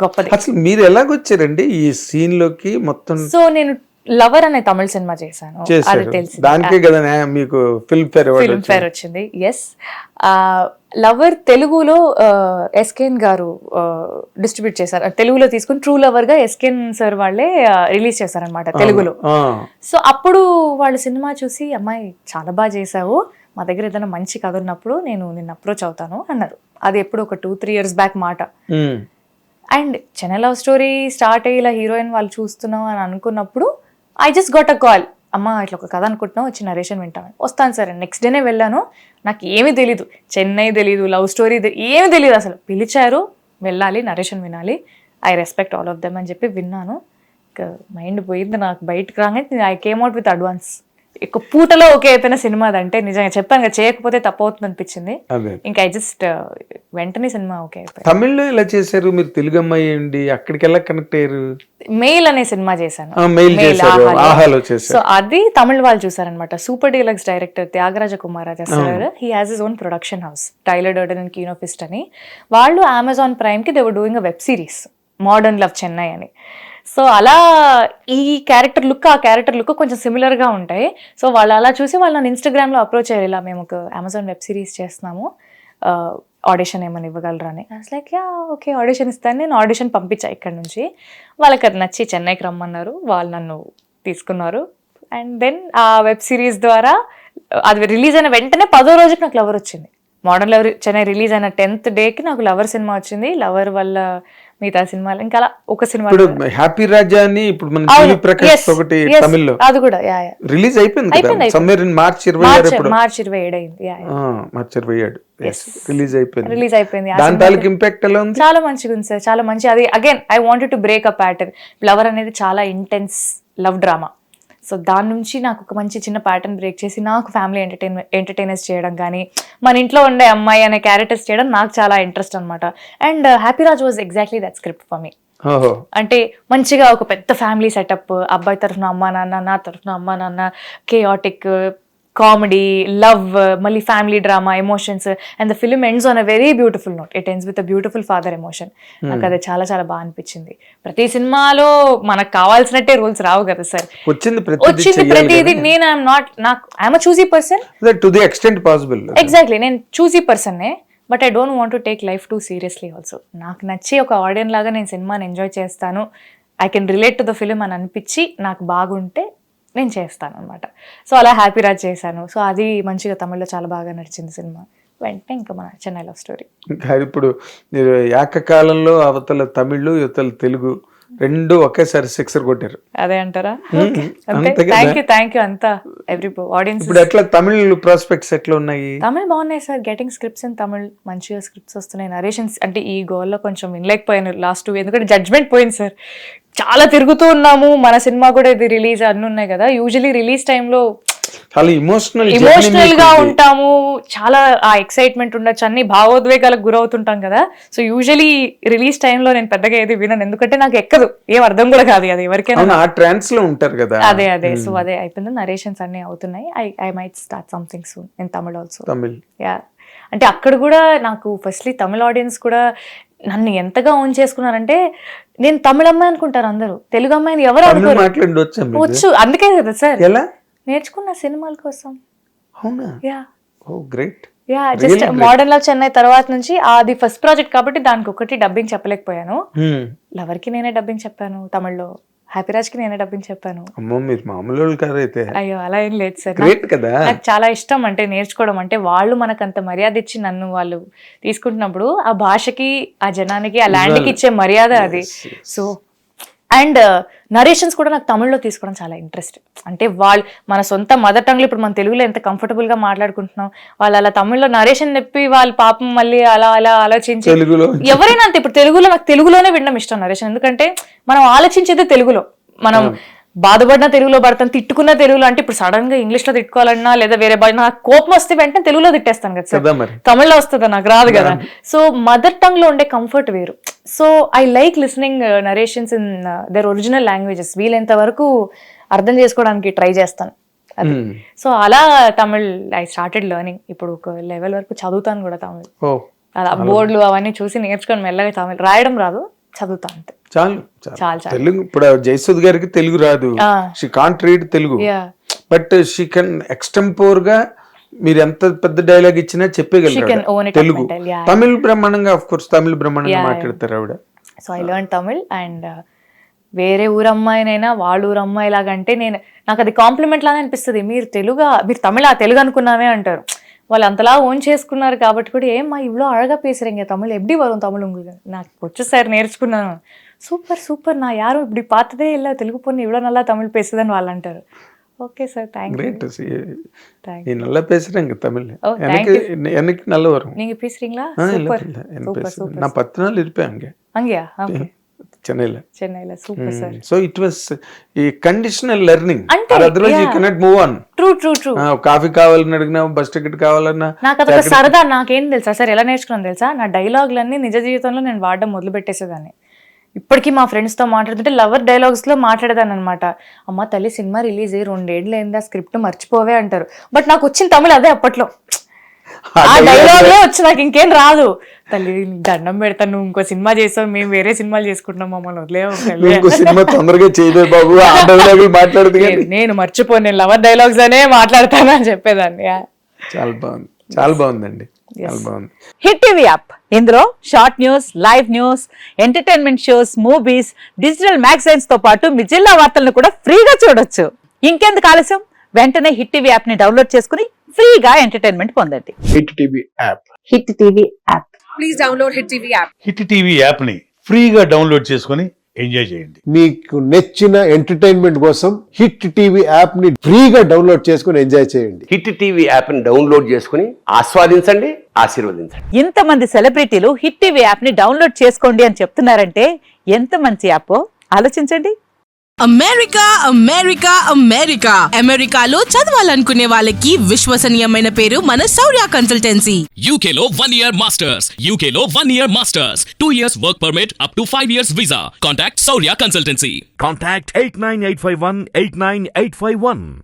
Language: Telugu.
గొప్పది. అసలు మీరు ఎలాగొచ్చారండి ఈ సీన్ లోకి మొత్తం? సో నేను లవర్ అనే తమిళ సినిమా చేశాను, అది చేశారు తెలిసి దానికే కదా మీకు film fair award film fair వచ్చింది. ఎస్, లవర్ తెలుగులో ఎస్కేన్ గారు డిస్ట్రిబ్యూట్ చేశారు, తెలుగులో తీసుకుని ట్రూ లవర్ గా ఎస్కేన్ సార్ వాళ్ళే రిలీజ్ చేశారనమాట తెలుగులో. సో అప్పుడు వాళ్ళ సినిమా చూసి అమ్మాయి చాలా బాగా చేసావు, మా దగ్గర ఏదైనా మంచి కథ ఉన్నప్పుడు నేను నిన్ను అప్రోచ్ అవుతాను అన్నారు. అది ఎప్పుడు ఒక 2-3 years బ్యాక్ మాట. And Chennai love story start అయ్యి ఇలా హీరోయిన్ వాళ్ళు చూస్తున్నాం అని అనుకున్నప్పుడు I just got a call, అమ్మ ఇట్లా ఒక కథ అనుకుంటున్నాం, వచ్చి నరేషన్ వింటాను. వస్తాను సార్. నెక్స్ట్ డేనే వెళ్ళాను. నాకు ఏమీ తెలీదు, చెన్నై తెలీదు, లవ్ స్టోరీ ఏమీ తెలియదు అసలు. పిలిచారు, వెళ్ళాలి, నరేషన్ వినాలి, I respect all of them అని చెప్పి విన్నాను. మైండ్ పోయింది నాకు. బయటకు రాగానే I came out with advance. ఎక్కువ పూటలో ఓకే అయిపోయిన సినిమా అదంటే. నిజంగా చెప్పాను కదా, చేయకపోతే తప్పవుతుంది అనిపించింది. ఇంకా ఐ జస్ట్ వెంటనే సినిమా ఓకే అయిపోయింది. తమిళ్లో ఇలా చేశారు మీరు, తెలుగు అమ్మాయి అండి, అక్కడికి ఎలా కనెక్ట్ అయ్యారు? మెయిల్ అనే సినిమా చేశాను, సో అది తమిళ వాళ్ళు చూసారనమాట. Super deluxe director Thyagaraja Kumararaja sir, he has his own production house, Tyler Durden and Kinofist అని. వాళ్ళు అమెజాన్ ప్రైమ్ కి they were doing a web series modern love Chennai అని. సో అలా ఈ క్యారెక్టర్ లుక్ ఆ క్యారెక్టర్ లుక్ కొంచెం సిమిలర్గా ఉంటాయి. సో వాళ్ళు అలా చూసి వాళ్ళు నన్ను ఇన్స్టాగ్రామ్లో అప్రోచ్ అయ్యారు, ఇలా మేము ఒక అమెజాన్ వెబ్ సిరీస్ చేస్తున్నాము, ఆడిషన్ ఏమైనా ఇవ్వగలరా అని. లైక్ యా ఓకే ఆడిషన్ ఇస్తాను. నేను ఆడిషన్ పంపించా ఇక్కడ నుంచి. వాళ్ళకి అది నచ్చి చెన్నైకి రమ్మన్నారు, వాళ్ళు నన్ను తీసుకున్నారు. అండ్ దెన్ ఆ వెబ్ సిరీస్ ద్వారా అది రిలీజ్ అయిన వెంటనే 10వ రోజుకి నాకు లవర్ వచ్చింది. మోడర్న్ లవర్ చెన్నై రిలీజ్ అయిన 10th డేకి నాకు లవర్ సినిమా వచ్చింది. లవర్ వల్ల మిగతా సినిమాలు ఇంకా అలా ఒక సినిమా హ్యాపీ రాజా అని ఇప్పుడు మన టీవీ ప్రకాష్ ఒకటి తమిళ్లో అది కూడా రిలీజ్ అయిపోయింది కదా, సమ్మర్ ఇన్ మార్చ్ 27 మార్చ్ 27 అయింది. మార్చ్ 27 రిలీజ్ అయిపోయింది. దాని తాలూకు ఇంపాక్ట్ ఎలా ఉంది? చాలా మంచిగా ఉంది సార్, చాలా మంచి. అది again I wanted to break a pattern. Lover అనేది చాలా ఇంటెన్స్ లవ్ డ్రామా. సో దాని నుంచి నాకు ఒక మంచి చిన్న ప్యాటర్న్ బ్రేక్ చేసి నాకు ఫ్యామిలీ ఎంటర్టైనర్స్ చేయడం కానీ, మన ఇంట్లో ఉండే అమ్మాయి అనే క్యారెక్టర్స్ చేయడం నాకు చాలా ఇంట్రెస్ట్ అనమాట. And happy Raj was exactly that script for me. అంటే మంచిగా ఒక పెద్ద ఫ్యామిలీ సెటప్, అబ్బాయి తరఫున అమ్మా నాన్న, నా తరఫున అమ్మా నాన్న, కేయాటిక్ కామెడీ, లవ్, మళ్ళీ family drama, emotions. And the film ends on a very beautiful note. It ends with a beautiful father emotion. నాకు అది చాలా చాలా బాగా అనిపించింది. ప్రతి సినిమాలో మనకు కావాల్సినట్టే రూల్స్ రావు కదా సార్, వచ్చింది ప్రతిదీ. నేను I'm choosy person to the extent possible. Exactly, నేను చూసీ పర్సన్నే. But I don't want to take life too seriously also. నాకు నచ్చి ఒక ఆడియన్స్ లాగా నేను సినిమాని ఎంజాయ్ చేస్తాను, I can relate to the film అని అనిపించి నాకు బాగుంటే నేను చేస్తాను అనమాట. సో అలా హ్యాపీ రాజ్ చేశాను. సో అది మంచిగా తమిళ్లో చాలా బాగా నడిచింది సినిమా. వెంటనే ఇంకా మన చెన్నై లవ్ స్టోరీ. ఇంకా ఇప్పుడు మీరు ఏకకాలంలో అవతల తమిళ్ యువతల తెలుగు రెండు ఒకేసారి సిక్సర్ కొట్టారు, అదే అంటారా? థ్యాంక్ యూ అంతా ఎవ్రీ ఆడియన్స్. ఇప్పుడు ఎట్లా తమిళ్ ప్రాస్పెక్ట్స్ ఎట్లా ఉన్నాయి? తమిళ్ బాగున్నాయి sir, getting scripts in Tamil, మంచిగా స్క్రిప్ట్స్ వస్తున్నాయి. నరేషన్స్ అంటే ఈ గోల్లో కొంచెం వినలేకపోయాను లాస్ట్ 2, ఎందుకంటే జడ్జ్మెంట్ పోయింది సార్. చాలా తిరుగుతూ ఉన్నాము, మన సినిమా కూడా ఇది రిలీజ్ అన్నీ ఉన్నాయి కదా. యూజువలీ రిలీజ్ టైంలో చాలా ఇమోషనల్ గా ఉంటాము, చాలా ఆ ఎక్సైట్మెంట్ ఉండొచ్చు, అన్ని భావోద్వేగాలకు గురవుతుంటాం కదా. సో యూజువలీ రిలీజ్ టైంలో నేను పెద్దగా ఏది వినను, ఎందుకంటే నాకు ఎక్కదు, ఏం అర్థం కూడా కాదు అది ఎవరికైనా. ట్రాన్స్ లో ఉంటారు కదా. అదే సో అదే అయిపోయింది. నరేషన్స్ అన్ని అవుతున్నాయి. I might start something soon in Tamil also. Yeah, అంటే అక్కడ కూడా నాకు ఫస్ట్లీ తమిళ ఆడియన్స్ కూడా నన్ను ఎంతగా ఓన్ చేసుకున్నారంటే, నేను తమిళ అమ్మాయి అనుకుంటారు అందరూ, తెలుగు అమ్మాయిని ఎవరు అనుకోరు. వచ్చు, అందుకే కదా సార్ నేర్చుకున్న సినిమాల కోసం. జస్ట్ మోడర్న్ లవ్ చెన్నై తర్వాత నుంచి అది ఫస్ట్ ప్రాజెక్ట్ కాబట్టి దానికి ఒకటి డబ్బింగ్ చెప్పలేకపోయాను. లవర్ కి నేనే డబ్బింగ్ చెప్పాను తమిళ్లో, హ్యాపీ రాజ్ కి నేనే డబ్బింగ్ చెప్పాను. అయ్యో అలా ఏం లేదు సార్, నాకు చాలా ఇష్టం అంటే నేర్చుకోవడం. అంటే వాళ్ళు మనకు అంత మర్యాద ఇచ్చి నన్ను వాళ్ళు తీసుకుంటున్నప్పుడు ఆ భాషకి, ఆ జనానికి, ఆ ల్యాండ్ కి ఇచ్చే మర్యాద అది. సో అండ్ నరేషన్స్ కూడా నాకు తమిళ్లో తీసుకోవడం చాలా ఇంట్రెస్ట్. అంటే వాళ్ళు మన సొంత మదర్ టంగ్లో ఇప్పుడు మన తెలుగులో ఎంత కంఫర్టబుల్ గా మాట్లాడుకుంటున్నాం, వాళ్ళు అలా తమిళ్లో నరేషన్ చెప్పి వాళ్ళ పాపం మళ్ళీ అలా అలా ఆలోచించి, ఎవరైనా అంతే. ఇప్పుడు తెలుగులో నాకు తెలుగులోనే వినడం ఇష్టం నరేషన్, ఎందుకంటే మనం ఆలోచించేదే తెలుగులో. మనం బాధపడిన తెలుగులో పడతాం, తిట్టుకున్న తెలుగులో. అంటే ఇప్పుడు సడన్ గా ఇంగ్లీష్ లో తిట్టుకోవాలన్నా లేదా వేరే నాకు కోపం వస్తే వెంటనే తెలుగులో తిట్టేస్తాను కదా సార్, తమిళ్లో వస్తుందా, నాకు రాదు కదా. సో మదర్ టంగ్ లో ఉండే కంఫర్ట్ వేరు. So I like listening narrations in their original languages. వీలైనంత వరకు అర్థం చేసుకోవడానికి ట్రై చేస్తాను. సో అలా తమిళ్ ఐ స్టార్టెడ్ లెర్నింగ్. ఇప్పుడు ఒక లెవెల్ వరకు చదువుతాను కూడా తమిళ్. అలా బోర్డులు అవన్నీ చూసి నేర్చుకొని మెల్లగా తమిళ్ రాయడం రాదు, చదువుతా అంతే. చాలు చాలు. తెలుగు ఇప్పుడు జయసుద్ గారికి తెలుగు రాదు, she can't read Telugu, but she can extempore గా మీరు ఎంత పెద్ద డైలాగ్ ఇచ్చినా చెప్పగలరు తెలుగు. తమిళ్ బ్రహ్మాండంగా, ఆఫ్ కోర్స్ తమిళ్ బ్రహ్మాండంగా మాట్లాడతారు ఆవిడ. So I learn Tamil. And వేరే ఊరు అమ్మాయినైనా వాళ్ళ ఊరు అమ్మాయి లాగా అంటే నాకు అది కాంప్లిమెంట్ లానే అనిపిస్తుంది. మీరు తెలుగు అనుకున్నామే అంటారు. వాళ్ళు అంతలా ఓన్ చేసుకున్నారు కాబట్టి కూడా ఏమ్మా ఇవ్వలో అழகா பேசுறீங்க தமிழ் எப்படி வரும் தமிழ் உங்களுக்கு? నాకు వచ్చు సార్, నేర్చుకున్నాను. సూపర్ సూపర్, నా యారు இப்படி பார்த்ததே இல்ல, తెలుగు பொண்ணு இவ்வளோ நல்லா தமிழ் பேசுதுன்னு వాళ్ళు అంటారు. Okay sir, thank you. நீ நல்லா பேசுறீங்க தமிழ், எனக்கு நல்ல வரும். நீங்க பேசுறீங்களா? Super super. நான் 10 நாள் இருப்பேன் அங்கயா? ஓகே, చెన్నైలో. Super sir. So it was ఈ conditional learning, otherwise you cannot move on. True. Coffee కావాలని అడిగినా, బస్ టికెట్ కావాలన్నా, నాకు అదొక సరదా. నాకేం తెలుసా సార్ ఎలా నేర్చుకున్నాను తెలుసా? నా డైలాగులన్నీ నిజ జీవితంలో నేను వాడడం మొదలు పెట్టేసేదాన్ని. ఇప్పటికీ మా ఫ్రెండ్స్తో మాట్లాడుతుంటే లవర్ డైలాగ్స్లో మాట్లాడేదాన్ని అనమాట. అమ్మ తల్లి సినిమా రిలీజ్ అయ్యి 2 ఏళ్ళు అయింది, ఆ స్క్రిప్ట్ మర్చిపోవే అంటారు. బట్ నాకు వచ్చిన తమిళ అదే అప్పట్లో, ఆ డైలాగ్ లో వచ్చి నాకు ఇంకేం రాదు. తల్లి దండం పెడతాను, నువ్వు ఇంకో సినిమా చేసావు, మేము వేరే సినిమాలు చేసుకుంటున్నాం, మమ్మల్ని వదిలేవు. నేను మర్చిపోను, నేను లవర్ డైలాగ్స్ అనే మాట్లాడతాను అని చెప్పేదాన్ని. చాలా బాగుందండి, చాలా బాగుంది. హిట్ టీవీ యాప్, ఇందులో short news, live news, entertainment shows, movies, digital magazines తో పాటు మీ జిల్లా వార్తలను కూడా ఫ్రీగా చూడొచ్చు. ఇంకెందుకు ఆలస్యం, వెంటనే హిట్ టీవీ యాప్ ని డౌన్లోడ్ చేసుకుని ఫ్రీగా ఎంటర్టైన్మెంట్ పొందండి. Hit TV app. Hit TV app. Please download hit TV app. Hit TV app ని ఫ్రీగా డౌన్లోడ్ చేసుకుని ఎంజాయ్ చేయండి. మీకు నచ్చిన ఎంటర్టైన్మెంట్ కోసం హిట్ టీవీ యాప్ ని ఫ్రీగా డౌన్లోడ్ చేసుకుని ఎంజాయ్ చేయండి. హిట్ టీవీ యాప్ ని డౌన్లోడ్ చేసుకుని ఆస్వాదించండి, ఆశీర్వదించండి. ఇంతమంది సెలబ్రిటీలు హిట్ టీవీ యాప్ ని డౌన్లోడ్ చేసుకోండి అని చెప్తున్నారంటే ఎంత మంచి యాప్ ఆలోచించండి. అమెరికాలో చదవాలనుకునే వాళ్ళకి విశ్వసనీయమైన పేరు మన శౌర్య కన్సల్టెన్సీ. UK లో 1 year masters, UK లో 1 year masters, 2 years work permit up to 5 years visa. Contact Saurya Consultancy. Contact 89851 89851.